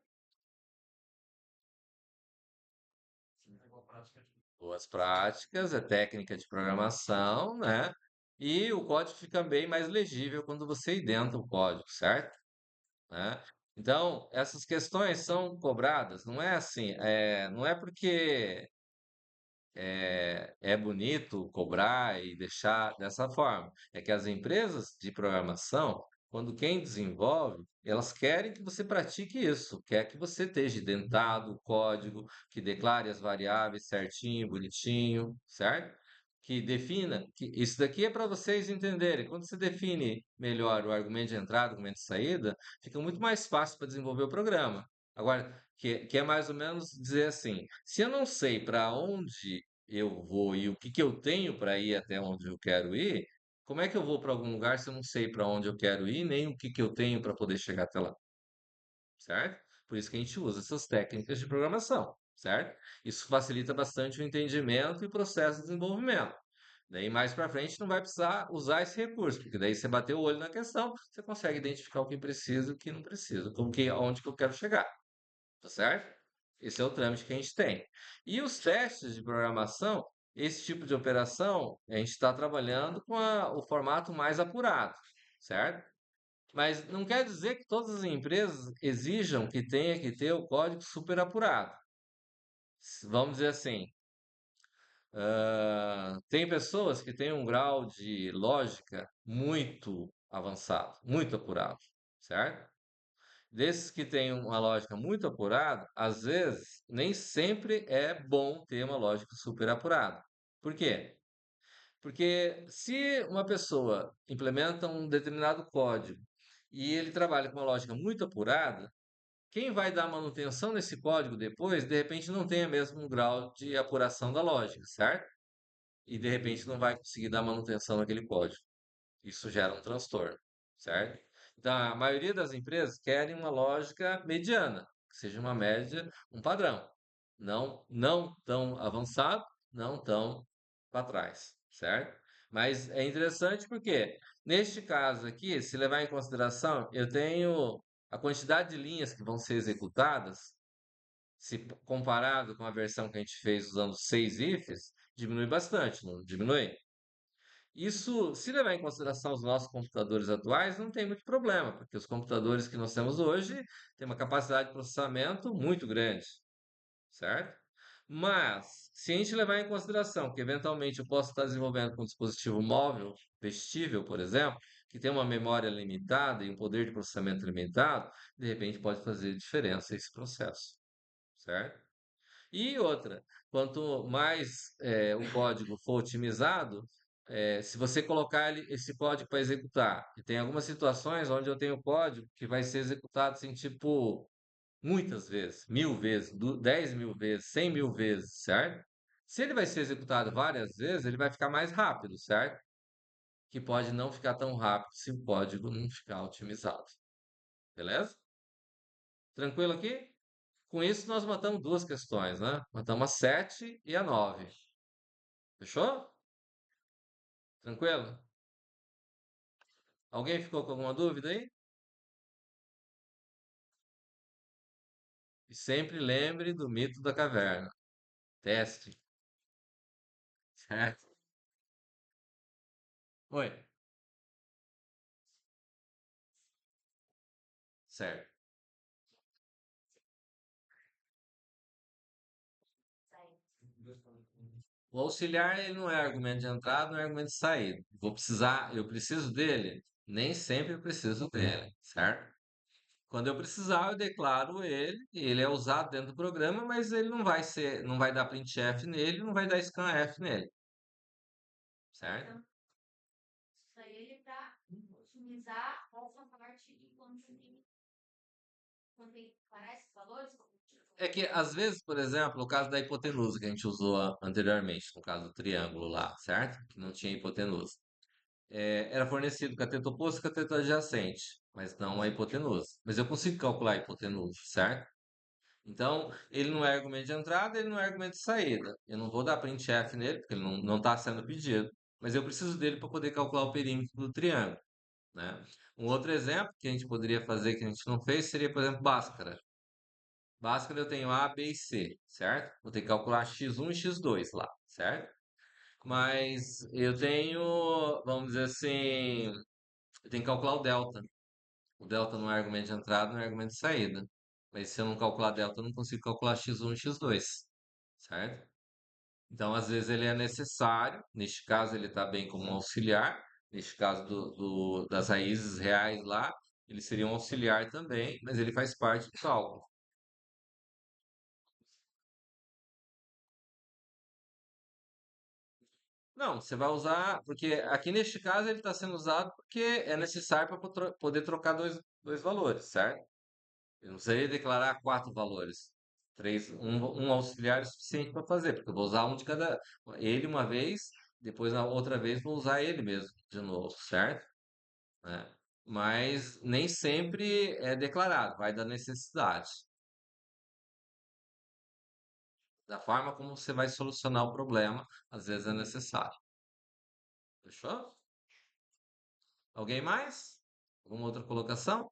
Igual prática de Boas práticas, é técnica de programação, né? E o código fica bem mais legível quando você identa o código, certo? Né? Então, essas questões são cobradas, não é assim, não é porque é bonito cobrar e deixar dessa forma. É que as empresas de programação, quando quem desenvolve, elas querem que você pratique isso, quer que você esteja identado o código, que declare as variáveis certinho, bonitinho, certo? Que defina, que isso daqui é para vocês entenderem. Quando você define melhor o argumento de entrada, o argumento de saída, fica muito mais fácil para desenvolver o programa. Agora, que é mais ou menos dizer assim: se eu não sei para onde eu vou e o que que eu tenho para ir até onde eu quero ir, como é que eu vou para algum lugar se eu não sei para onde eu quero ir, nem o que que eu tenho para poder chegar até lá, certo? Por isso que a gente usa essas técnicas de programação, certo? Isso facilita bastante o entendimento e o processo de desenvolvimento. Daí mais para frente não vai precisar usar esse recurso, porque daí você bateu o olho na questão, você consegue identificar o que precisa e o que não precisa, onde que eu quero chegar, tá certo? Esse é o trâmite que a gente tem. E os testes de programação, esse tipo de operação, a gente está trabalhando com o formato mais apurado, certo? Mas não quer dizer que todas as empresas exijam que tenha que ter o código super apurado. Vamos dizer assim, tem pessoas que têm um grau de lógica muito avançado, muito apurado, certo? Desses que têm uma lógica muito apurada, às vezes nem sempre é bom ter uma lógica super apurada. Por quê? Porque se uma pessoa implementa um determinado código e ele trabalha com uma lógica muito apurada, quem vai dar manutenção nesse código depois, de repente não tem o mesmo grau de apuração da lógica, certo? E de repente não vai conseguir dar manutenção naquele código. Isso gera um transtorno, certo? Então, a maioria das empresas querem uma lógica mediana, que seja uma média, um padrão. Não tão avançado, não tão para trás, certo? Mas é interessante porque, neste caso aqui, se levar em consideração, eu tenho a quantidade de linhas que vão ser executadas, se comparado com a versão que a gente fez usando 6 ifs, diminui bastante, não diminui? Isso, se levar em consideração os nossos computadores atuais, não tem muito problema, porque os computadores que nós temos hoje têm uma capacidade de processamento muito grande, certo? Mas, se a gente levar em consideração que eventualmente eu posso estar desenvolvendo com um dispositivo móvel, vestível, por exemplo, que tem uma memória limitada e um poder de processamento limitado, de repente pode fazer diferença esse processo, certo? E outra, quanto mais o código for otimizado, se você colocar esse código para executar, e tem algumas situações onde eu tenho código que vai ser executado assim, tipo, muitas vezes, 1000 vezes, 10.000 vezes, 100.000 vezes, certo? Se ele vai ser executado várias vezes, ele vai ficar mais rápido, certo? Que pode não ficar tão rápido se o código não ficar otimizado. Beleza? Tranquilo aqui? Com isso, nós matamos duas questões, né? Matamos a 7 e a 9. Fechou? Tranquilo? Alguém ficou com alguma dúvida aí? E sempre lembre do mito da caverna. Teste, certo? Oi, certo. O auxiliar ele não é argumento de entrada, não é argumento de saída. Eu preciso dele? Nem sempre eu preciso dele, certo? Quando eu precisar, eu declaro ele, ele é usado dentro do programa, mas ele não vai dar printf nele, não vai dar scanf nele, certo? Então, isso aí ele para otimizar essa parte e quando tem parece valores, como tipo, É que às vezes, por exemplo, o caso da hipotenusa que a gente usou anteriormente, no caso do triângulo lá, certo? Que não tinha hipotenusa. Era fornecido cateto oposto e cateto adjacente, mas não a hipotenusa. Mas eu consigo calcular a hipotenusa, certo? Então, ele não é argumento de entrada, ele não é argumento de saída. Eu não vou dar printf nele, porque ele não está sendo pedido, mas eu preciso dele para poder calcular o perímetro do triângulo, né? Um outro exemplo que a gente poderia fazer que a gente não fez seria, por exemplo, Bhaskara. Bhaskara eu tenho A, B e C, certo? Vou ter que calcular x1 e x2 lá, certo? Mas eu tenho, vamos dizer assim, eu tenho que calcular o delta. O delta não é argumento de entrada, não é argumento de saída. Mas se eu não calcular delta, eu não consigo calcular x1 e x2, certo? Então, às vezes, ele é necessário. Neste caso, ele está bem como um auxiliar. Neste caso das raízes reais lá, ele seria um auxiliar também, mas ele faz parte do cálculo. Não, você vai usar, porque aqui neste caso ele está sendo usado porque é necessário para poder trocar dois valores, certo? Eu não precisaria declarar 4 valores. Um auxiliar é suficiente para fazer, porque eu vou usar um de cada, ele uma vez, depois na outra vez vou usar ele mesmo de novo, certo? Né? Mas nem sempre é declarado, vai da necessidade, da forma como você vai solucionar o problema, às vezes é necessário. Fechou? Alguém mais? Alguma outra colocação?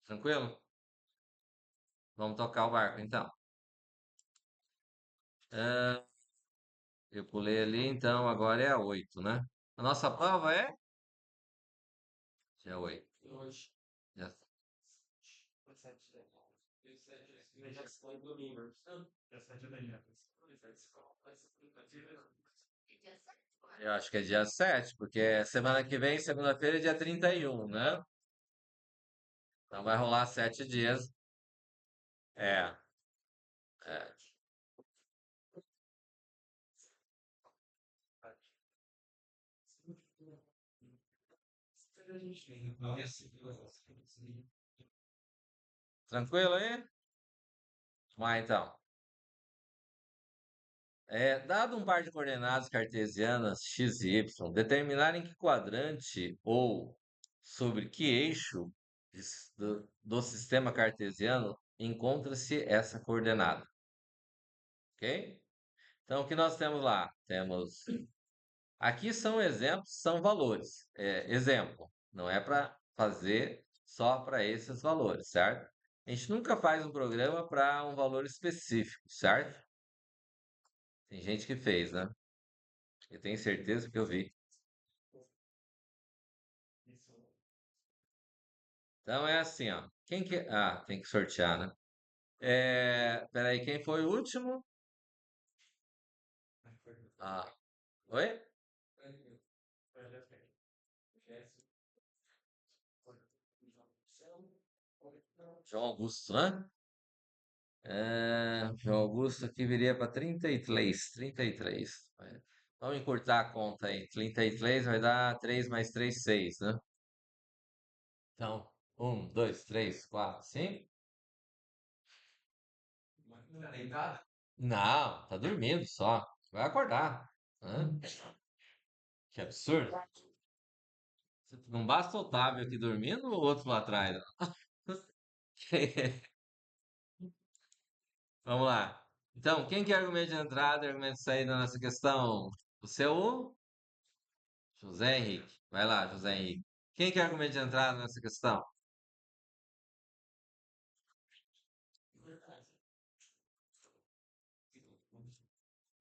Tranquilo? Vamos tocar o barco então. Ah, eu pulei ali, então agora é a 8, né? A nossa prova é? Já é 8. hoje, Já- 17 de agosto. 17 de já foi domingo. 17 de agosto. é dia 7 agora. Eu acho que é dia 7, porque semana que vem, segunda-feira, é dia 31, né? Então vai rolar 7 dias. É, é. a gente tem esse Tranquilo aí? Vamos lá, então. Dado um par de coordenadas cartesianas x e y, determinar em que quadrante ou sobre que eixo do sistema cartesiano encontra-se essa coordenada. Ok? Então, o que nós temos lá? Temos. Aqui são exemplos, são valores. Exemplo, não é para fazer só para esses valores, certo? A gente nunca faz um programa para um valor específico, certo? Tem gente que fez, né? Eu tenho certeza que eu vi. Então é assim, ó. Quem que. Ah, tem que sortear, né? Peraí, quem foi o último? Ah, oi? João Augusto, né? João Augusto aqui viria para 33. 33. Vamos encurtar a conta aí. 33 vai dar 3 mais 3, 6, né? Então, 1, 2, 3, 4, 5. Tá deitado? Não, tá dormindo só. Vai acordar. Hã? Que absurdo. Não basta o Otávio aqui dormindo ou o outro lá atrás? Vamos lá. Então, quem que é argumento de entrada e argumento de saída nessa questão? O seu José Henrique. Vai lá, José Henrique. Quem que é argumento de entrada nessa questão?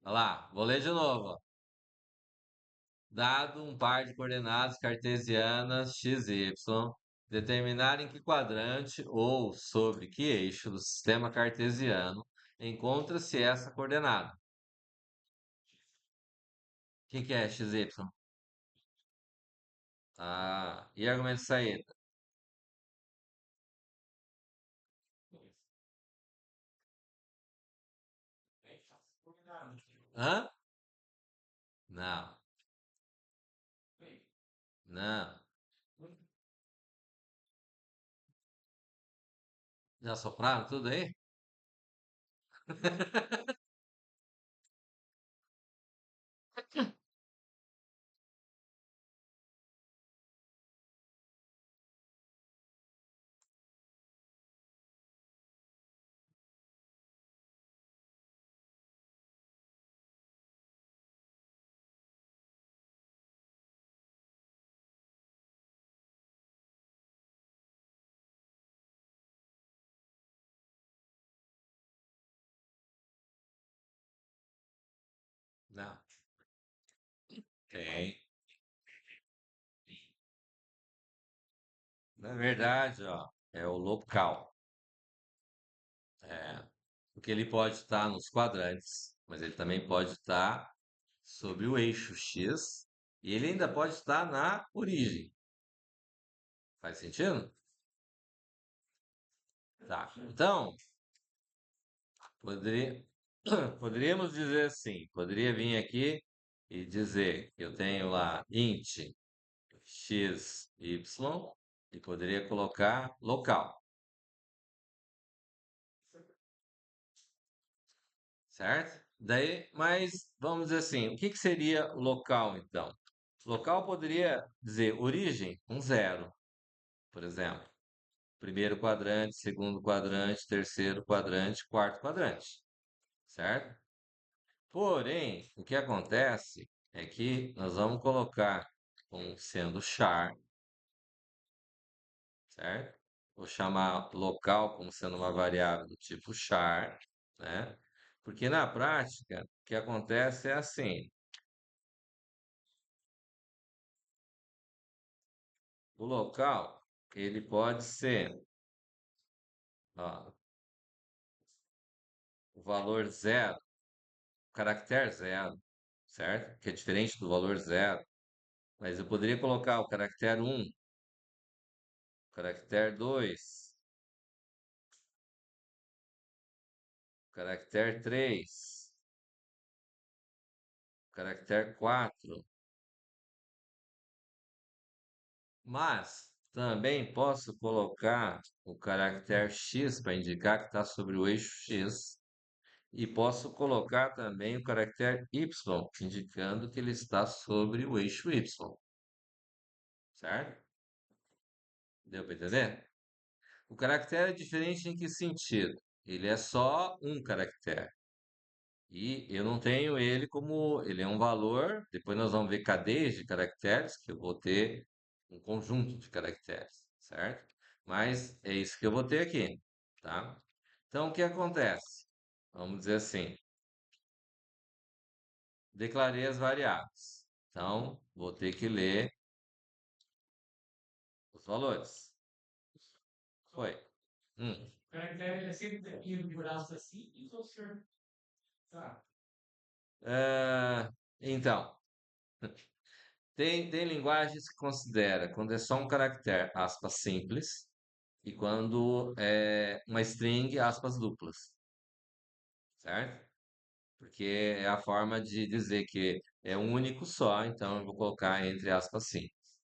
Vai lá, vou ler de novo. Ó. Dado um par de coordenadas cartesianas x e y, determinar em que quadrante ou sobre que eixo do sistema cartesiano encontra-se essa coordenada. O que é x, y? Ah, e argumento de saída? Hã? Não, não. Já sopraram tudo aí? Não. Tem. Na verdade, ó, é o local. É, porque ele pode estar nos quadrantes, mas ele também pode estar sobre o eixo X e ele ainda pode estar na origem. Faz sentido? Tá. Então, poderia, poderíamos dizer assim, poderia vir aqui e dizer que eu tenho lá int x, y e poderia colocar local, certo? Daí, mas vamos dizer assim, o que que seria local então? Local poderia dizer origem, um zero, por exemplo. Primeiro quadrante, segundo quadrante, terceiro quadrante, quarto quadrante, certo? Porém, o que acontece é que nós vamos colocar como sendo char, certo? Vou chamar local como sendo uma variável do tipo char, né? Porque na prática, o que acontece é assim: o local ele pode ser, ó, o valor zero, o caractere zero, certo? Que é diferente do valor zero. Mas eu poderia colocar o caractere um, o caractere 2, o caractere 3, o caractere 4. Mas também posso colocar o caractere X para indicar que está sobre o eixo X. E posso colocar também o caractere Y, indicando que ele está sobre o eixo Y, certo? Deu para entender? O caractere é diferente em que sentido? Ele é só um caractere. E eu não tenho ele como. Ele é um valor. Depois nós vamos ver cadeias de caracteres, que eu vou ter um conjunto de caracteres, certo? Mas é isso que eu vou ter aqui, tá? Então o que acontece? Vamos dizer assim: declarei as variáveis. Então vou ter que ler os valores. Foi. Hum. O caractere é sempre definido por aspas simples ou senhor? Tá. Então, tem linguagens que considera quando é só um caractere, aspas simples, e quando é uma string, aspas duplas, certo? Porque é a forma de dizer que é um único só, então eu vou colocar entre aspas simples.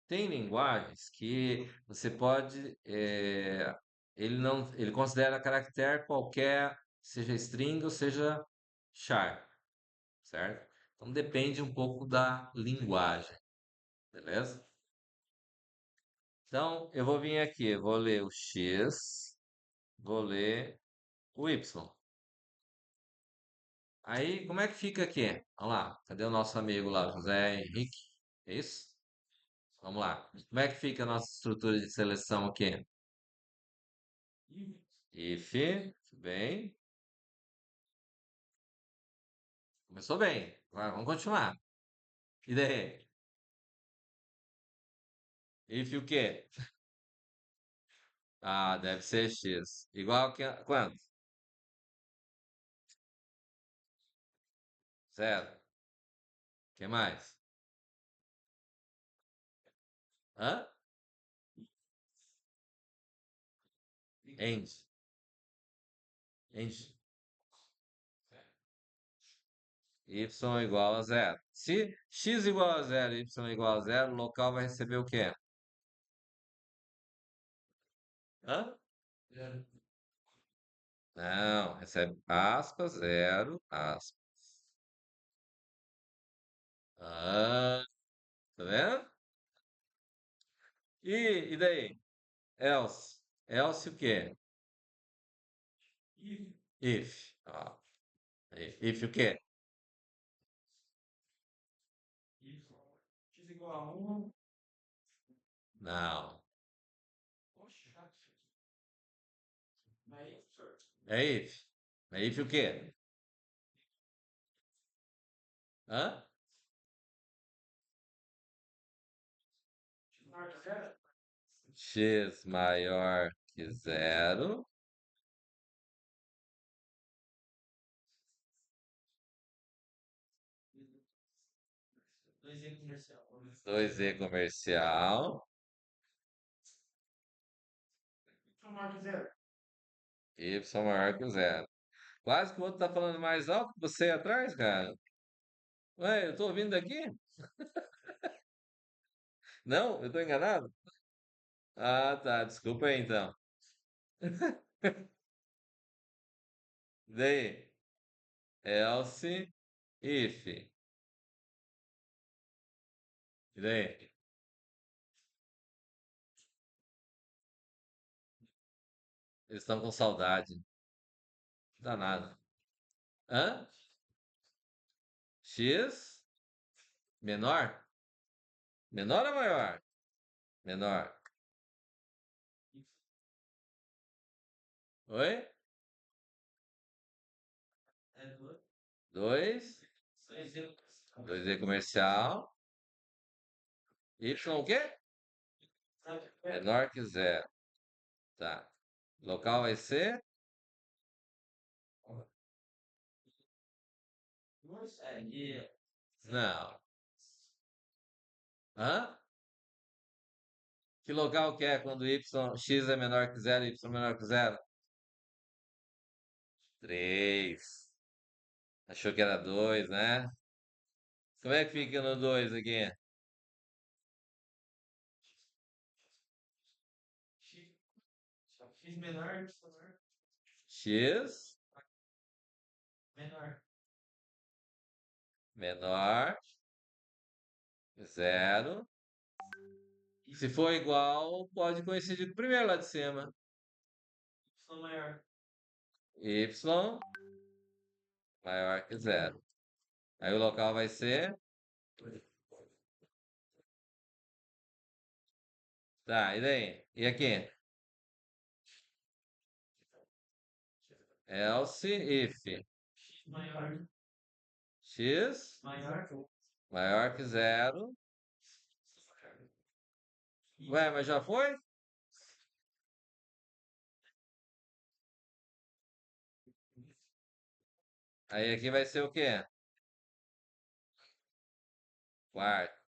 Tem linguagens que você pode, ele não, ele considera caractere qualquer, seja string ou seja char, certo? Então depende um pouco da linguagem, beleza? Então eu vou vir aqui, vou ler o x, vou ler o y. Aí como é que fica aqui? Vamos lá, cadê o nosso amigo lá, José Henrique? É isso? Vamos lá. Como é que fica a nossa estrutura de seleção aqui? If, bem. Começou bem. Agora vamos continuar. E daí? If o quê? Ah, deve ser x. Igual que quanto? Zero. O que mais? Hã? End. End. Y igual a zero. Se x igual a zero e y igual a zero, o local vai receber o quê? Hã? Zero. Não, recebe aspas, zero, aspas. Ah, tá vendo? E daí? Else. Else o quê? If. If. Ó. If o quê? Y. X igual a 1. Não. Oxe, chato isso aqui. Mas, senhor. É if. É if o quê? Hã? X maior que zero. X maior que zero. 2E comercial. 2E comercial. Y maior que zero. Y maior que zero. Quase que o outro tá falando mais alto que você aí atrás, cara. Ué, eu tô ouvindo daqui? Não? Eu tô enganado? Ah, tá. Desculpa aí, então. Daí, else, if. E daí? Eles estão com saudade. Danado. Hã? X menor? Menor ou maior? Menor. Oi? É 2. 2E. 2E comercial. Y o quê? Menor que zero. Tá. Local vai ser? Não. Hã? Que local que é quando x é menor que zero, y é menor que zero? 3. Achou que era 2, né? Como é que fica no 2 aqui? menor, y menor, X menor. menor, zero. Se for igual, pode coincidir com o primeiro lá de cima. Y maior. Y maior que zero. Aí o local vai ser. Tá, e daí? E aqui? Else if X maior. x Maior. maior que zero. Ué, mas já foi? Aí aqui vai ser o quê? Quarto.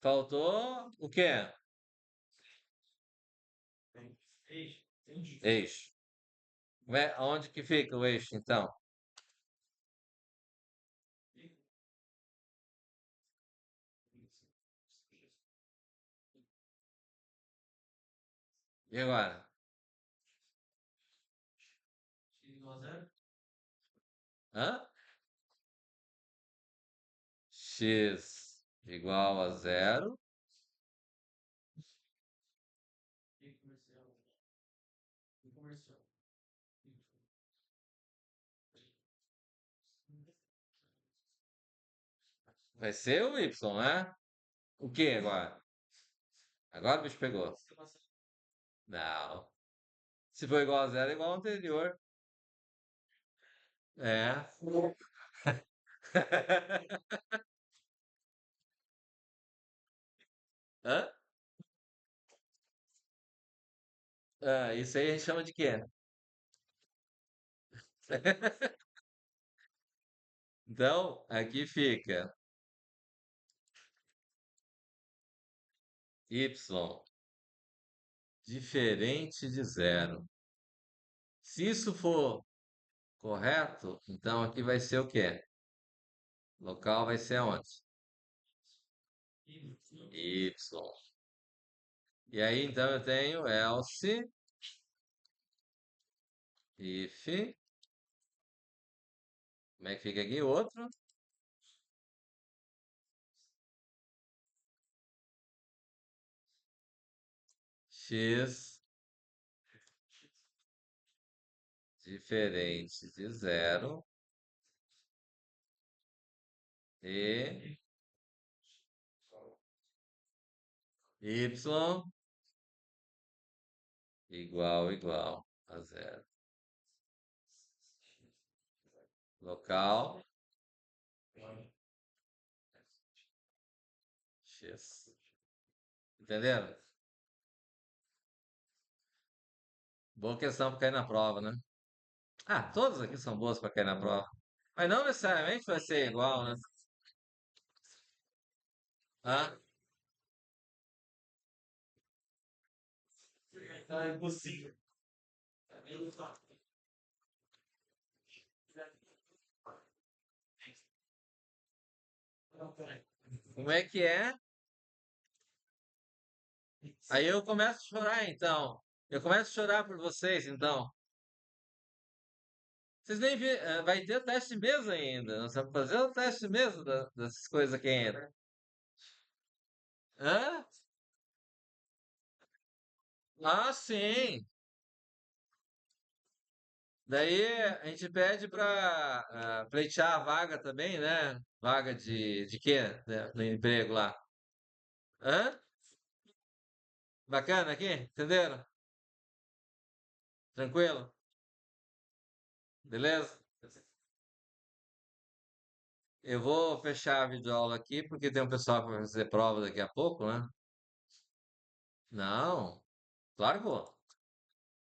Faltou o quê? Eixo. Entendi. Eixo. Ué, onde que fica o eixo, então? E agora? X igual a zero. Hã? X igual a zero. E comercial. E comercial. Vai ser o y, né? O que agora? Agora o bicho pegou. Não. Se for igual a zero, é igual ao anterior. É. Hã? Ah, isso aí a gente chama de quê? Então, aqui fica y diferente de zero. Se isso for correto, então aqui vai ser o quê? Local vai ser aonde? Y. E aí, então, eu tenho else if. Como é que fica aqui? Outro. X diferente de zero. E y igual a zero. Local x. Entenderam? Boa questão para cair na prova, né? Ah, todas aqui são boas para cair na prova. Mas não necessariamente vai ser igual, né? Ah, Tá impossível. Eu faço. como é que é? Aí eu começo a chorar, então. Eu começo a chorar por vocês, então. Vocês nem vi, vai ter teste de mesa ainda. Nós vamos fazer o teste de mesa dessas coisas aqui ainda. Hã? Ah, sim. Daí a gente pede para pleitear a vaga também, né? Vaga de quê? Né, no emprego lá. Hã? Bacana aqui? Entenderam? Tranquilo? Beleza? Eu vou fechar a videoaula aqui porque tem um pessoal que vai fazer prova daqui a pouco, né? Não, claro que vou.